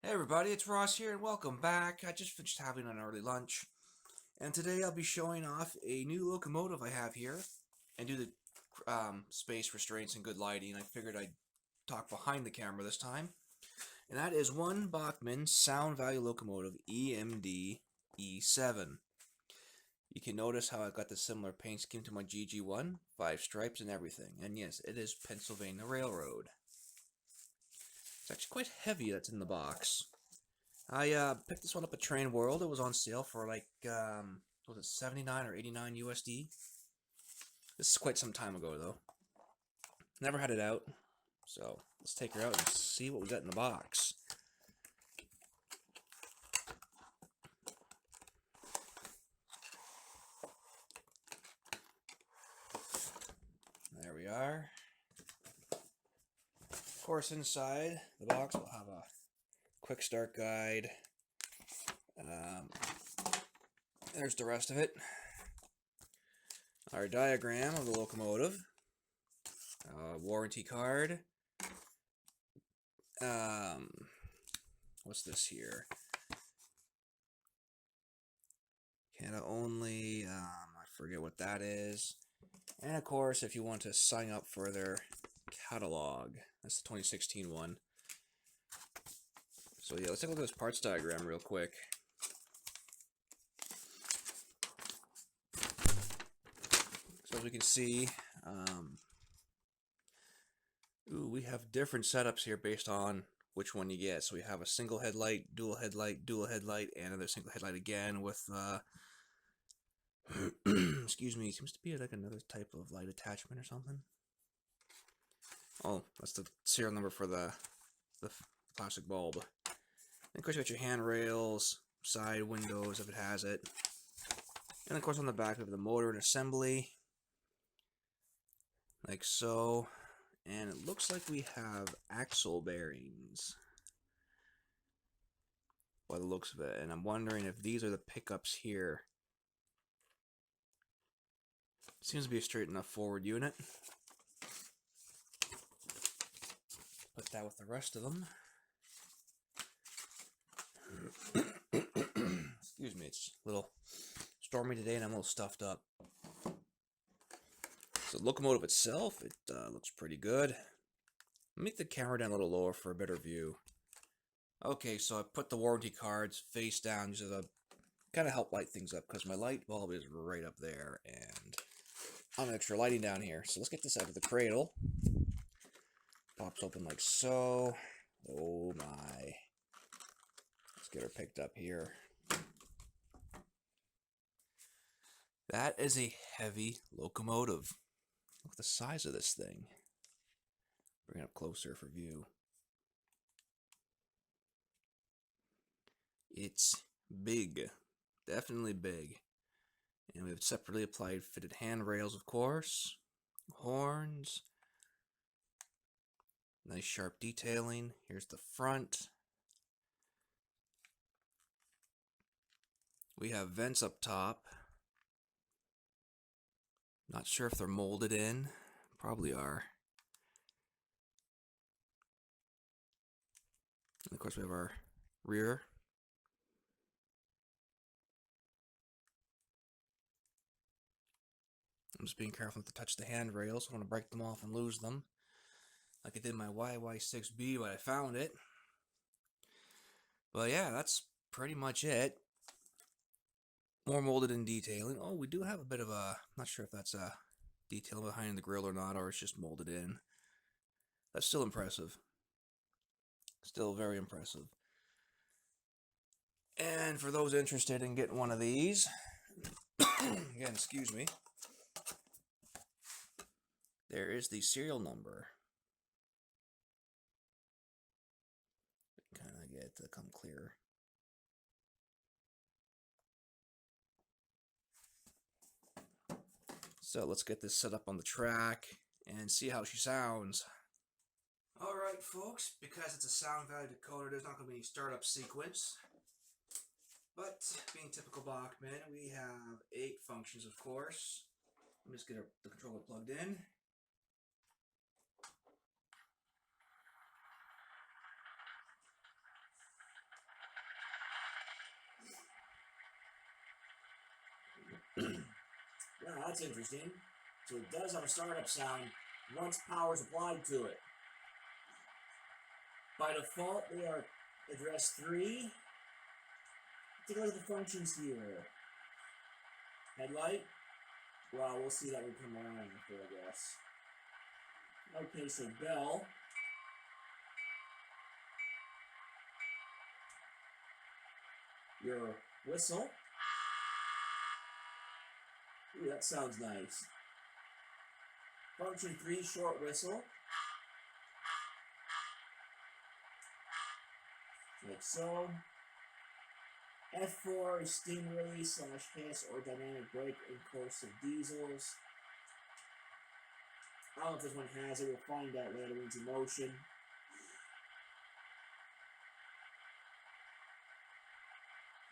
Hey everybody, it's Ross here and welcome back. I just finished having an early lunch and today I'll be showing off a new locomotive I have here and do the space restraints and good lighting. I figured I'd talk behind the camera this time, and that is one Bachmann Sound Value Locomotive EMD E7. You can notice how I've got the similar paint scheme to my GG1, 5 stripes and everything, and yes, it is Pennsylvania Railroad. It's actually quite heavy that's in the box. I picked this one up at Train World. It was on sale for like, was it 79 or 89 USD? This is quite some time ago though. Never had it out, so let's take her out and see what we got in the box. There we are. Of course, inside the box we'll have a quick start guide. There's the rest of it. Our diagram of the locomotive. Warranty card. What's this here? Canada only. I forget what that is. And of course, if you want to sign up for their catalog, that's the 2016 one. So yeah, let's take a look at this parts diagram real quick. So as we can see, we have different setups here based on which one you get. So we have a single headlight, dual headlight, and another single headlight again with, excuse me, seems to be like another type of light attachment or something. Oh, that's the serial number for the plastic bulb. And of course you got your handrails, side windows if it has it. And of course on the back we have the motor and assembly. Like so. And it looks like we have axle bearings by the looks of it. And I'm wondering if these are the pickups here. Seems to be a straight enough forward unit. Put that with the rest of them. Excuse me, it's a little stormy today and I'm a little stuffed up. So the locomotive itself, it looks pretty good. Make the camera down a little lower for a better view. Okay, so I put the warranty cards face down just to kind of help light things up because my light bulb is right up there and I'm extra lighting down here. So let's get this out of the cradle. Pops open like so. Oh my. Let's get her picked up here. That is a heavy locomotive. Look at the size of this thing. Bring it up closer for view. It's big. Definitely big. And we have separately applied fitted handrails, of course. Horns. Nice sharp detailing. Here's the front. We have vents up top. Not sure if they're molded in. Probably are. And of course we have our rear. I'm just being careful not to touch the handrails. I don't want to break them off and lose them. Like I did my YY6B when I found it. But yeah, that's pretty much it. More molded in detailing. Oh, we do have a bit of a, not sure if that's a detail behind the grill or not, or it's just molded in. That's still impressive. Still very impressive. And for those interested in getting one of these, again, excuse me, there is the serial number. Kind of get it to come clear. So let's get this set up on the track and see how she sounds. Alright folks, because it's a sound value decoder, there's not going to be any startup sequence. But being typical Bachmann, we have 8 functions of course. Let me just get the controller plugged in. That's interesting. So it does have a startup sound once power is applied to it. By default, they are address 3. Take a look at the functions here. Headlight. Well, we'll see that when we come around after, I guess. Okay, so bell. Your whistle. Ooh, that sounds nice. Function 3, short whistle. Like so. F4 is steam release / hiss or dynamic brake in corrosive diesels. I don't know if this one has it. We'll find out later when it's in motion.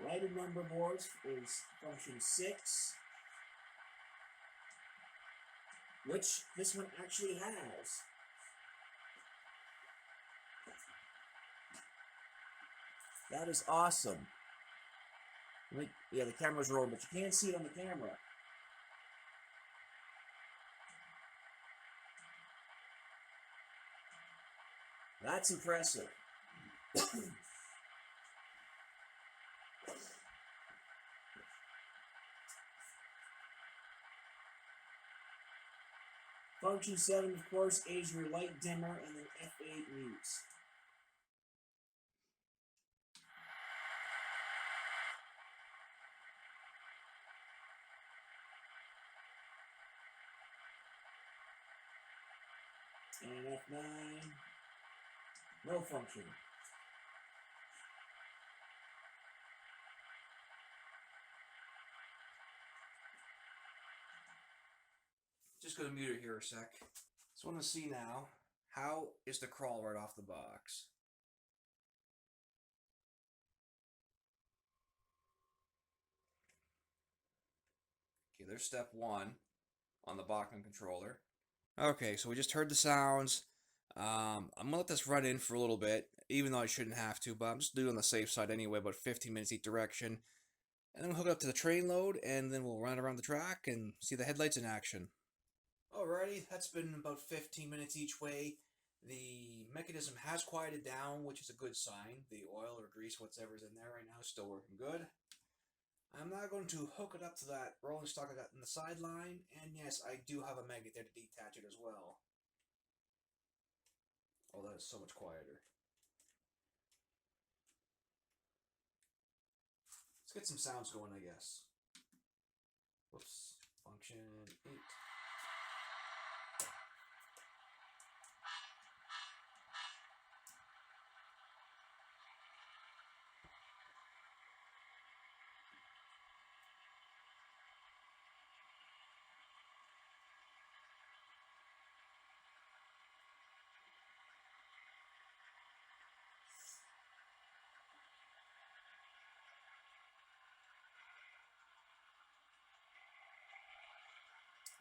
Lighted number boards is function 6, which this one actually has. That is awesome. Yeah, the camera's rolling, but you can't see it on the camera. That's impressive. Function 7, of course, is your light dimmer, and then F8 mutes. And F9, no function. Just gonna mute it here a sec. So I want to see now, how is the crawl right off the box? Okay, there's step 1 on the Bachmann controller. Okay, so we just heard the sounds. I'm gonna let this run in for a little bit, even though I shouldn't have to, but I'm just doing on the safe side anyway, about 15 minutes each direction. And then we'll hook it up to the train load, and then we'll run it around the track and see the headlights in action. Alrighty, that's been about 15 minutes each way. The mechanism has quieted down, which is a good sign. The oil or grease, whatever's in there right now, is still working good. I'm now going to hook it up to that rolling stock I got in the sideline, and yes, I do have a magnet there to detach it as well. Oh, that is so much quieter. Let's get some sounds going, I guess. Whoops. Function 8.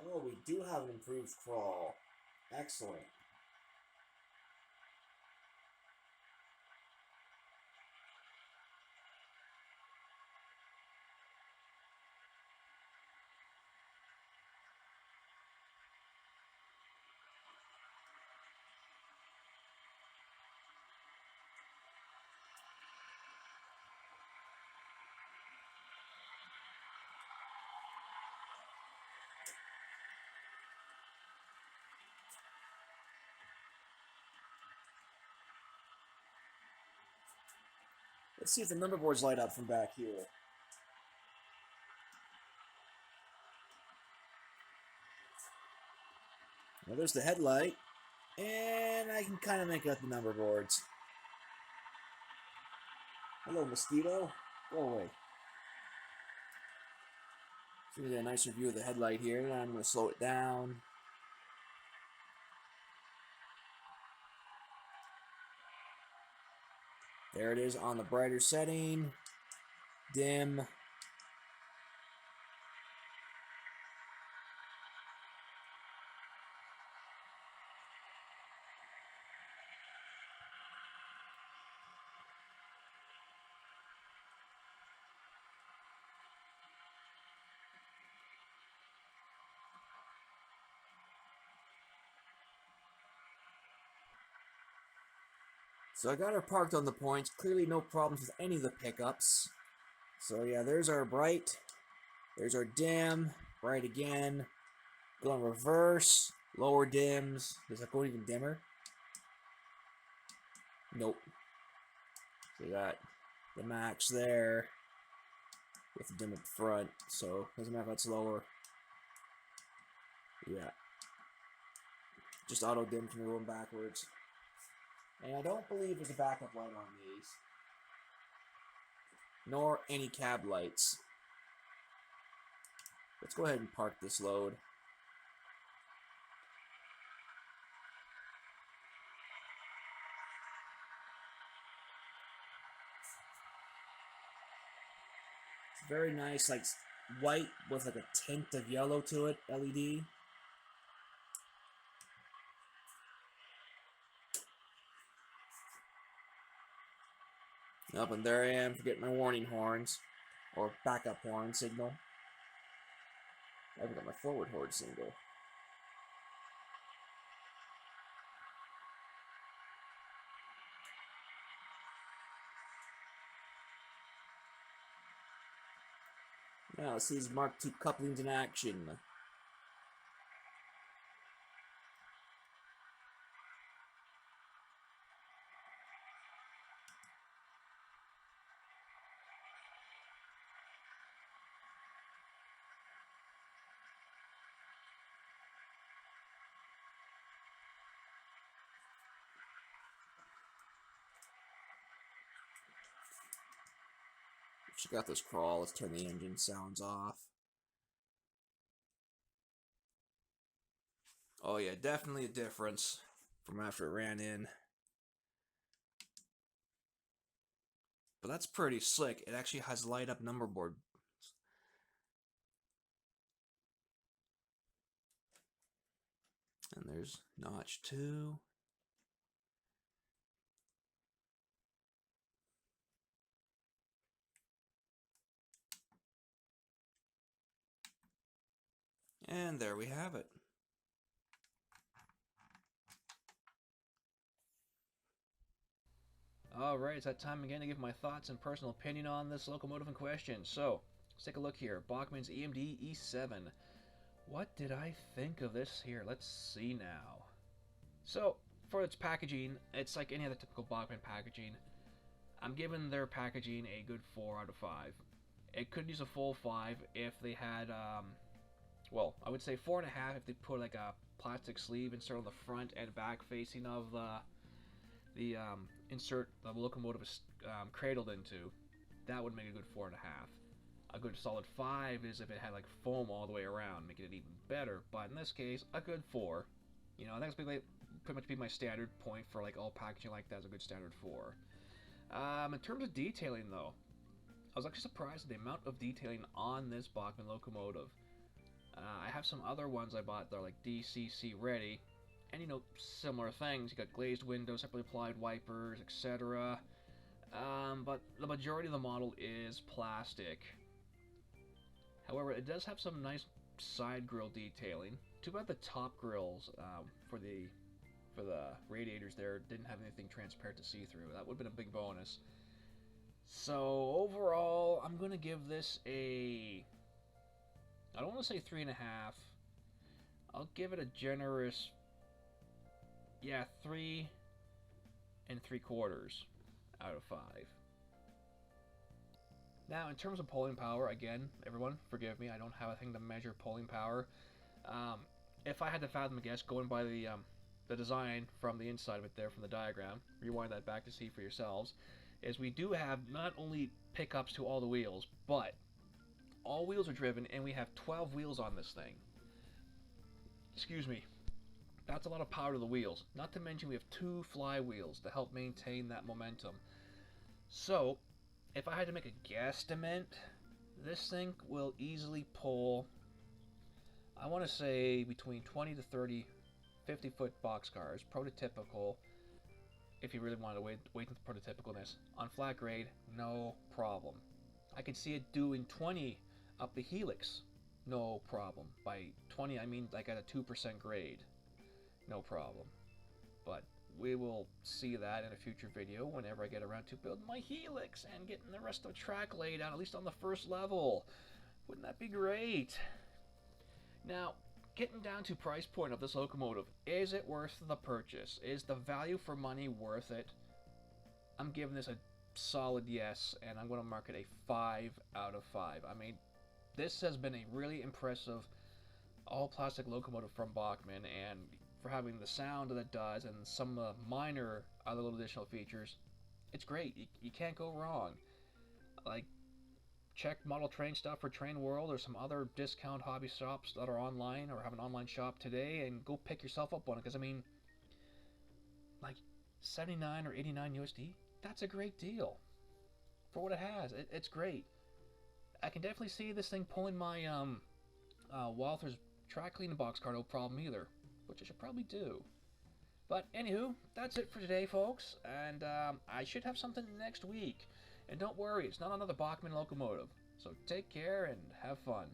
Oh, we do have an improved crawl. Excellent. Let's see if the number boards light up from back here. Well, there's the headlight, and I can kind of make out the number boards. Hello, mosquito. Go away. So we get a nicer view of the headlight here, and I'm going to slow it down. There it is on the brighter setting. Dim. So I got her parked on the points. Clearly no problems with any of the pickups. So yeah, there's our bright. There's our dim. Bright again. Go in reverse. Lower dims. Does that go even dimmer? Nope. So we got the max there with the dim up front. So doesn't matter if that's lower. Yeah. Just auto dim from going backwards. And I don't believe there's a backup light on these. Nor any cab lights. Let's go ahead and park this load. It's very nice, like white with like a tint of yellow to it, LED. Up and there I am, forgetting my warning horns. Or backup horn signal. I forgot my forward horn signal. Now let's see these Mark II couplings in action. Check out this crawl. Let's turn the engine sounds off. Oh yeah, definitely a difference from after it ran in. But that's pretty slick. It actually has light up number board. And there's notch 2. And there we have it. Alright, it's that time again to give my thoughts and personal opinion on this locomotive in question. So, let's take a look here. Bachmann's EMD E7. What did I think of this here? Let's see now. So, for its packaging, it's like any other typical Bachmann packaging. I'm giving their packaging a good 4 out of 5. It could use a full 5 if they had, well, I would say 4.5 if they put like a plastic sleeve insert on the front and back facing of the insert the locomotive is cradled into. That would make a good 4.5. A good solid 5 is if it had like foam all the way around, making it even better. But in this case, a good 4. You know, that's pretty much be my standard point for like all packaging like that is a good standard 4. In terms of detailing though, I was actually surprised at the amount of detailing on this Bachmann locomotive. I have some other ones I bought that are like DCC ready, and you know, similar things. You got glazed windows, separately applied wipers, etc. But the majority of the model is plastic. However, it does have some nice side grille detailing. Too bad the top grills for the radiators there didn't have anything transparent to see through. That would have been a big bonus. So overall, I'm gonna give this a, I don't want to say 3.5. I'll give it a generous, yeah, 3 3/4 out of 5. Now, in terms of pulling power, again, everyone, forgive me, I don't have a thing to measure pulling power. If I had to fathom a guess, going by the design from the inside of it there, from the diagram, rewind that back to see for yourselves, is we do have not only pickups to all the wheels, but all wheels are driven, and we have 12 wheels on this thing. Excuse me. That's a lot of power to the wheels. Not to mention we have 2 flywheels to help maintain that momentum. So, if I had to make a guesstimate, this thing will easily pull, I want to say, between 20 to 30 50-foot boxcars, prototypical, if you really wanted to wait into prototypicalness. On flat grade, no problem. I could see it doing 20 up the helix, no problem. By 20, I mean like at a 2% grade, no problem. But we will see that in a future video whenever I get around to building my helix and getting the rest of the track laid out, at least on the first level. Wouldn't that be great? Now, getting down to price point of this locomotive, is it worth the purchase? Is the value for money worth it? I'm giving this a solid yes, and I'm going to mark it a 5 out of 5. I mean, this has been a really impressive all-plastic locomotive from Bachmann, and for having the sound that it does and some minor other little additional features, it's great. You can't go wrong. Like, check Model Train stuff for Train World or some other discount hobby shops that are online or have an online shop today, and go pick yourself up one, because I mean, like 79 or 89 USD, that's a great deal for what it has. It's great. I can definitely see this thing pulling my Walther's track cleaning box car, no problem either, which I should probably do. But anywho, that's it for today, folks, and I should have something next week. And don't worry, it's not another Bachmann locomotive. So take care and have fun.